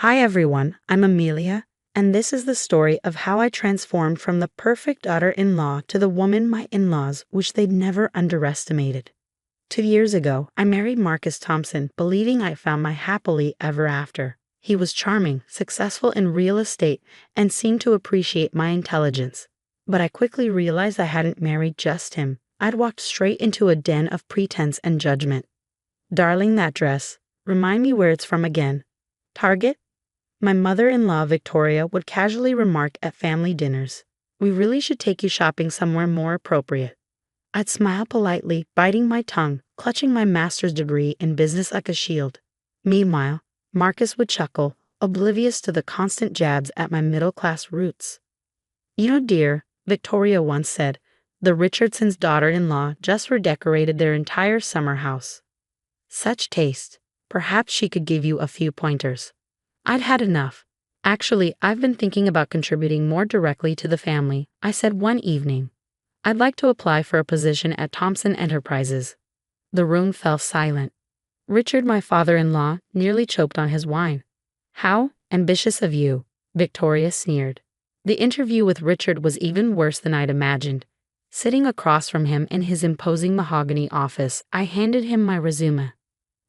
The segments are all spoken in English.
Hi everyone, I'm Amelia, and this is the story of how I transformed from the perfect daughter-in-law to the woman my in-laws wish they'd never underestimated. 2 years ago, I married Marcus Thompson, believing I found my happily ever after. He was charming, successful in real estate, and seemed to appreciate my intelligence. But I quickly realized I hadn't married just him. I'd walked straight into a den of pretense and judgment. Darling, that dress. Remind me where it's from again. Target? My mother-in-law, Victoria, would casually remark at family dinners. We really should take you shopping somewhere more appropriate. I'd smile politely, biting my tongue, clutching my master's degree in business like a shield. Meanwhile, Marcus would chuckle, oblivious to the constant jabs at my middle-class roots. You know, dear, Victoria once said, the Richardsons' daughter-in-law just redecorated their entire summer house. Such taste. Perhaps she could give you a few pointers. I'd had enough. Actually, I've been thinking about contributing more directly to the family, I said one evening. I'd like to apply for a position at Thompson Enterprises. The room fell silent. Richard, my father-in-law, nearly choked on his wine. How ambitious of you, Victoria sneered. The interview with Richard was even worse than I'd imagined. Sitting across from him in his imposing mahogany office, I handed him my resume.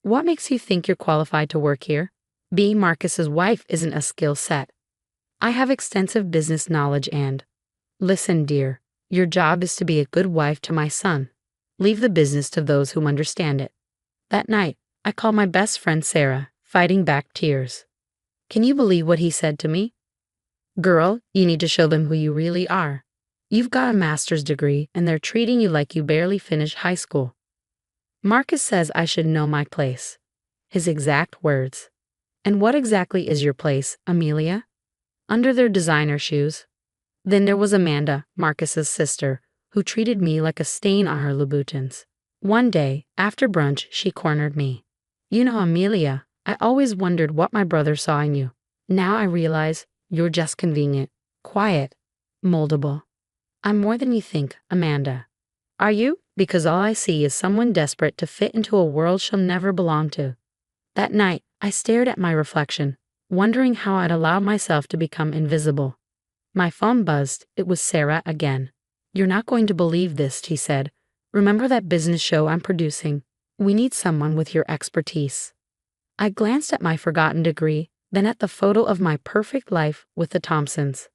What makes you think you're qualified to work here? Being Marcus's wife isn't a skill set. I have extensive business knowledge and… Listen, dear, your job is to be a good wife to my son. Leave the business to those who understand it. That night, I called my best friend Sarah, fighting back tears. Can you believe what he said to me? Girl, you need to show them who you really are. You've got a master's degree and they're treating you like you barely finished high school. Marcus says I should know my place. His exact words. And what exactly is your place, Amelia? Under their designer shoes. Then there was Amanda, Marcus's sister, who treated me like a stain on her Louboutins. One day, after brunch, she cornered me. You know, Amelia, I always wondered what my brother saw in you. Now I realize you're just convenient, quiet, moldable. I'm more than you think, Amanda. Are you? Because all I see is someone desperate to fit into a world she'll never belong to. That night, I stared at my reflection, wondering how I'd allowed myself to become invisible. My phone buzzed. It was Sarah again. You're not going to believe this, she said. Remember that business show I'm producing? We need someone with your expertise. I glanced at my forgotten degree, then at the photo of my perfect life with the Thompsons.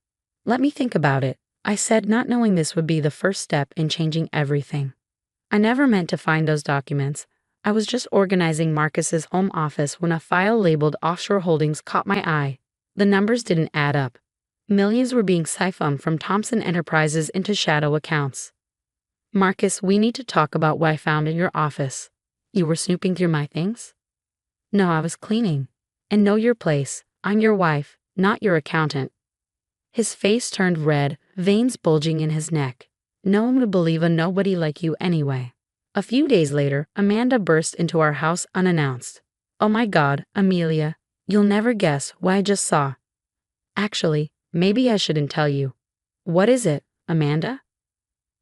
Let me think about it, I said, not knowing this would be the first step in changing everything. I never meant to find those documents. I was just organizing Marcus's home office when a file labeled offshore holdings caught my eye. The numbers didn't add up. Millions were being siphoned from Thompson Enterprises into shadow accounts. Marcus, we need to talk about what I found in your office. You were snooping through my things? No, I was cleaning. And know your place. I'm your wife, not your accountant. His face turned red, veins bulging in his neck. No one would believe a nobody like you anyway. A few days later, Amanda burst into our house unannounced. Oh my God, Amelia, you'll never guess what I just saw. Actually, maybe I shouldn't tell you. What is it, Amanda?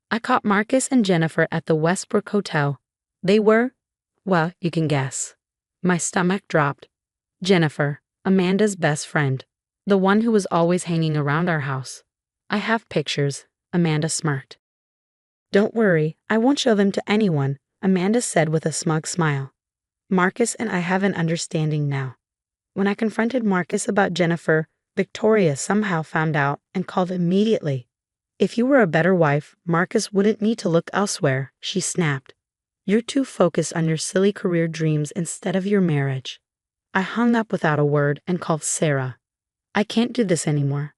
I caught Marcus and Jennifer at the Westbrook Hotel. They were, well, you can guess. My stomach dropped. Jennifer, Amanda's best friend, the one who was always hanging around our house. I have pictures, Amanda smirked. Don't worry, I won't show them to anyone, Amanda said with a smug smile. Marcus and I have an understanding now. When I confronted Marcus about Jennifer, Victoria somehow found out and called immediately. If you were a better wife, Marcus wouldn't need to look elsewhere, she snapped. You're too focused on your silly career dreams instead of your marriage. I hung up without a word and called Sarah. I can't do this anymore.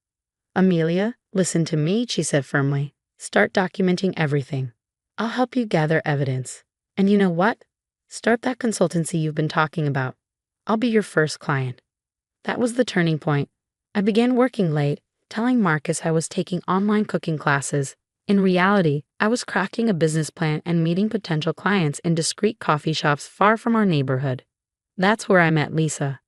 Amelia, listen to me, she said firmly. Start documenting everything. I'll help you gather evidence. And you know what? Start that consultancy you've been talking about. I'll be your first client. That was the turning point. I began working late, telling Marcus I was taking online cooking classes. In reality, I was cracking a business plan and meeting potential clients in discreet coffee shops far from our neighborhood. That's where I met Lisa.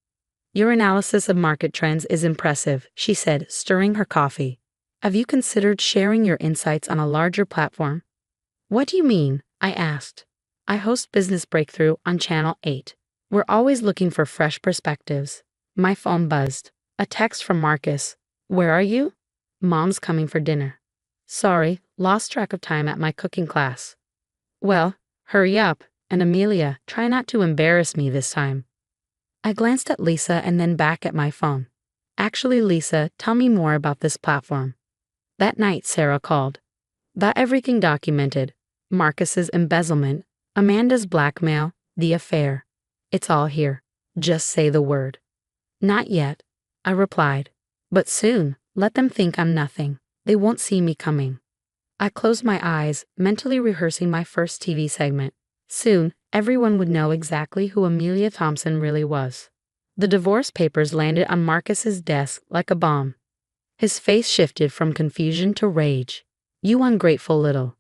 Your analysis of market trends is impressive, she said, stirring her coffee. Have you considered sharing your insights on a larger platform? What do you mean? I asked. I host Business Breakthrough on Channel 8. We're always looking for fresh perspectives. My phone buzzed. A text from Marcus. Where are you? Mom's coming for dinner. Sorry, lost track of time at my cooking class. Well, hurry up, and Amelia, try not to embarrass me this time. I glanced at Lisa and then back at my phone. Actually, Lisa, tell me more about this platform. That night, Sarah called. Got everything documented. Marcus's embezzlement, Amanda's blackmail, the affair. It's all here. Just say the word. Not yet, I replied. But soon, let them think I'm nothing. They won't see me coming. I closed my eyes, mentally rehearsing my first TV segment. Soon, everyone would know exactly who Amelia Thompson really was. The divorce papers landed on Marcus's desk like a bomb. His face shifted from confusion to rage. You ungrateful little.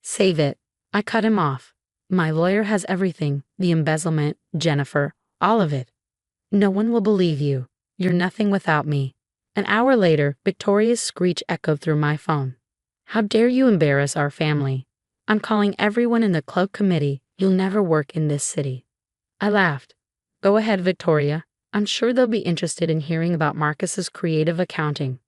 Save it. I cut him off. My lawyer has everything, the embezzlement, Jennifer, all of it. No one will believe you. You're nothing without me. An hour later, Victoria's screech echoed through my phone. How dare you embarrass our family? I'm calling everyone in the club committee. You'll never work in this city. I laughed. Go ahead, Victoria. I'm sure they'll be interested in hearing about Marcus's creative accounting.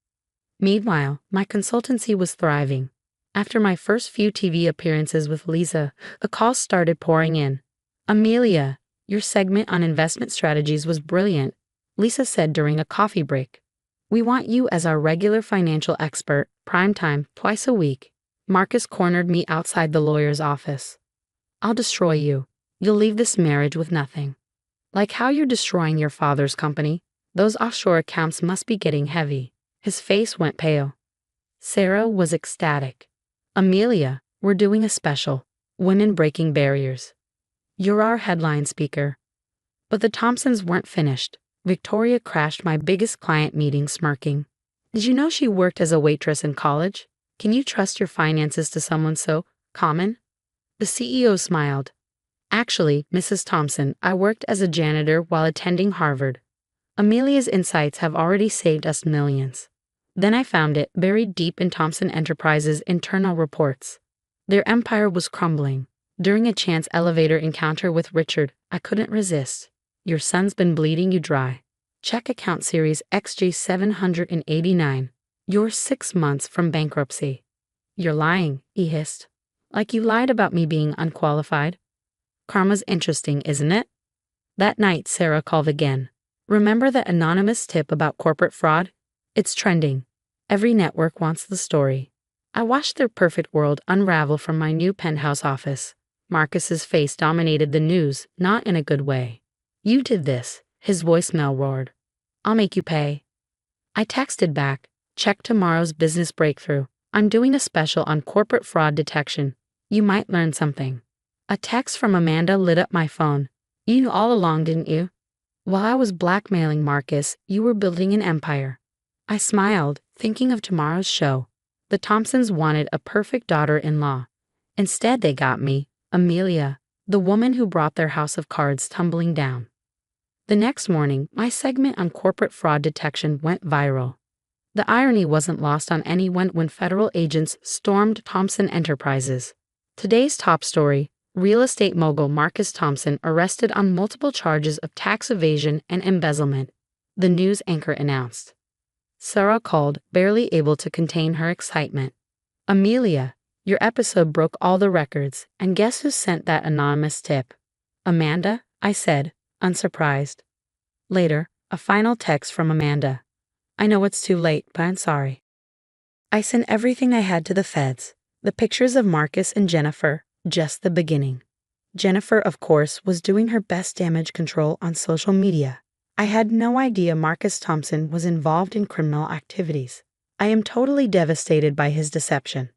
Meanwhile, my consultancy was thriving. After my first few TV appearances with Lisa, the calls started pouring in. Amelia, your segment on investment strategies was brilliant, Lisa said during a coffee break. We want you as our regular financial expert, primetime, twice a week. Marcus cornered me outside the lawyer's office. I'll destroy you. You'll leave this marriage with nothing. Like how you're destroying your father's company. Those offshore accounts must be getting heavy. His face went pale. Sarah was ecstatic. Amelia, we're doing a special. Women Breaking Barriers. You're our headline speaker. But the Thompsons weren't finished. Victoria crashed my biggest client meeting smirking. Did you know she worked as a waitress in college? Can you trust your finances to someone so common? The CEO smiled. Actually, Mrs. Thompson, I worked as a janitor while attending Harvard. Amelia's insights have already saved us millions. Then I found it buried deep in Thompson Enterprises' internal reports. Their empire was crumbling. During a chance elevator encounter with Richard, I couldn't resist. Your son's been bleeding you dry. Check account series XJ789. You're 6 months from bankruptcy. You're lying, he hissed. Like you lied about me being unqualified. Karma's interesting, isn't it? That night, Sarah called again. Remember that anonymous tip about corporate fraud? It's trending. Every network wants the story. I watched their perfect world unravel from my new penthouse office. Marcus's face dominated the news, not in a good way. You did this, his voicemail roared. I'll make you pay. I texted back, check tomorrow's business breakthrough. I'm doing a special on corporate fraud detection. You might learn something. A text from Amanda lit up my phone. You knew all along, didn't you? While I was blackmailing Marcus, you were building an empire. I smiled, thinking of tomorrow's show. The Thompsons wanted a perfect daughter-in-law. Instead, they got me, Amelia, the woman who brought their house of cards tumbling down. The next morning, my segment on corporate fraud detection went viral. The irony wasn't lost on anyone when federal agents stormed Thompson Enterprises. Today's top story: real estate mogul Marcus Thompson arrested on multiple charges of tax evasion and embezzlement, the news anchor announced. Sarah called, barely able to contain her excitement. Amelia, your episode broke all the records, and guess who sent that anonymous tip? Amanda, I said, unsurprised. Later, a final text from Amanda. I know it's too late, but I'm sorry. I sent everything I had to the feds. The pictures of Marcus and Jennifer, just the beginning. Jennifer, of course, was doing her best damage control on social media. I had no idea Marcus Thompson was involved in criminal activities. I am totally devastated by his deception.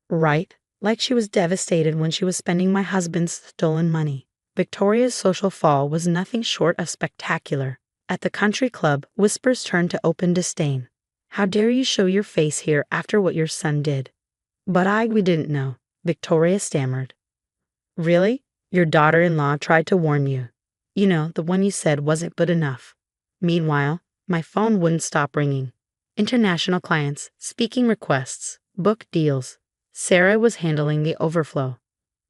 Right? Like she was devastated when she was spending my husband's stolen money. Victoria's social fall was nothing short of spectacular. At the country club, whispers turned to open disdain. How dare you show your face here after what your son did? But we didn't know, Victoria stammered. Really? Your daughter-in-law tried to warn you. You know, the one you said wasn't good enough. Meanwhile, my phone wouldn't stop ringing. International clients, speaking requests, book deals. Sarah was handling the overflow.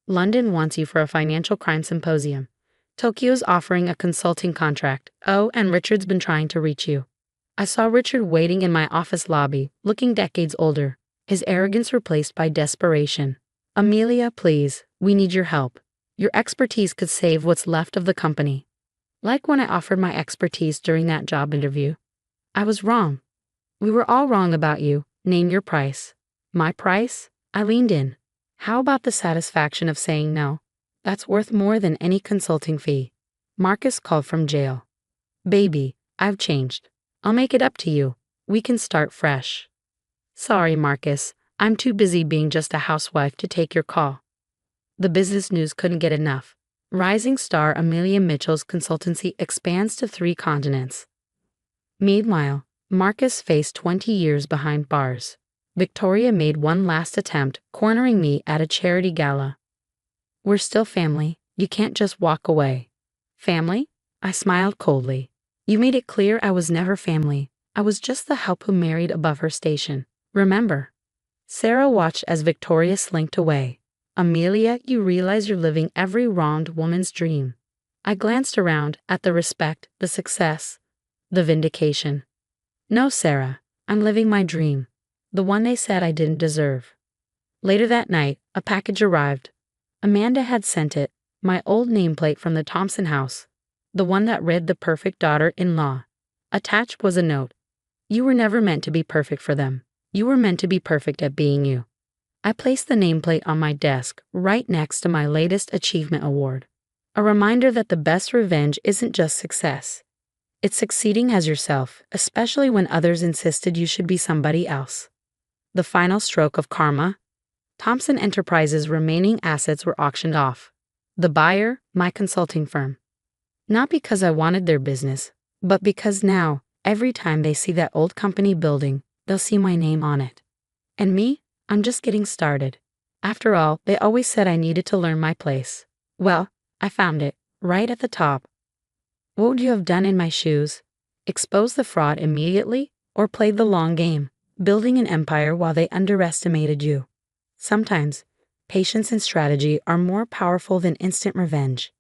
London wants you for a financial crime symposium. Tokyo's offering a consulting contract. Oh, and Richard's been trying to reach you. I saw Richard waiting in my office lobby, looking decades older, his arrogance replaced by desperation. Amelia, please, we need your help. Your expertise could save what's left of the company. Like when I offered my expertise during that job interview. I was wrong. We were all wrong about you. Name your price. My price? I leaned in. How about the satisfaction of saying no? That's worth more than any consulting fee. Marcus called from jail. Baby, I've changed. I'll make it up to you. We can start fresh. Sorry, Marcus. I'm too busy being just a housewife to take your call. The business news couldn't get enough. Rising star Amelia Mitchell's consultancy expands to 3 continents. Meanwhile, Marcus faced 20 years behind bars. Victoria made one last attempt, cornering me at a charity gala. We're still family. You can't just walk away. Family? I smiled coldly. You made it clear I was never family. I was just the help who married above her station. Remember? Sarah watched as Victoria slinked away. Amelia, you realize you're living every wronged woman's dream. I glanced around at the respect, the success, the vindication. No, Sarah, I'm living my dream. The one they said I didn't deserve. Later that night, a package arrived. Amanda had sent it, my old nameplate from the Thompson house, the one that read the perfect daughter-in-law. Attached was a note. You were never meant to be perfect for them. You were meant to be perfect at being you. I placed the nameplate on my desk, right next to my latest achievement award. A reminder that the best revenge isn't just success. It's succeeding as yourself, especially when others insisted you should be somebody else. The final stroke of karma. Thompson Enterprises' remaining assets were auctioned off. The buyer, my consulting firm. Not because I wanted their business, but because now, every time they see that old company building, they'll see my name on it. And me, I'm just getting started. After all, they always said I needed to learn my place. Well, I found it, right at the top. What would you have done in my shoes? Exposed the fraud immediately, or played the long game, building an empire while they underestimated you? Sometimes, patience and strategy are more powerful than instant revenge.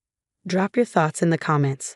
Drop your thoughts in the comments.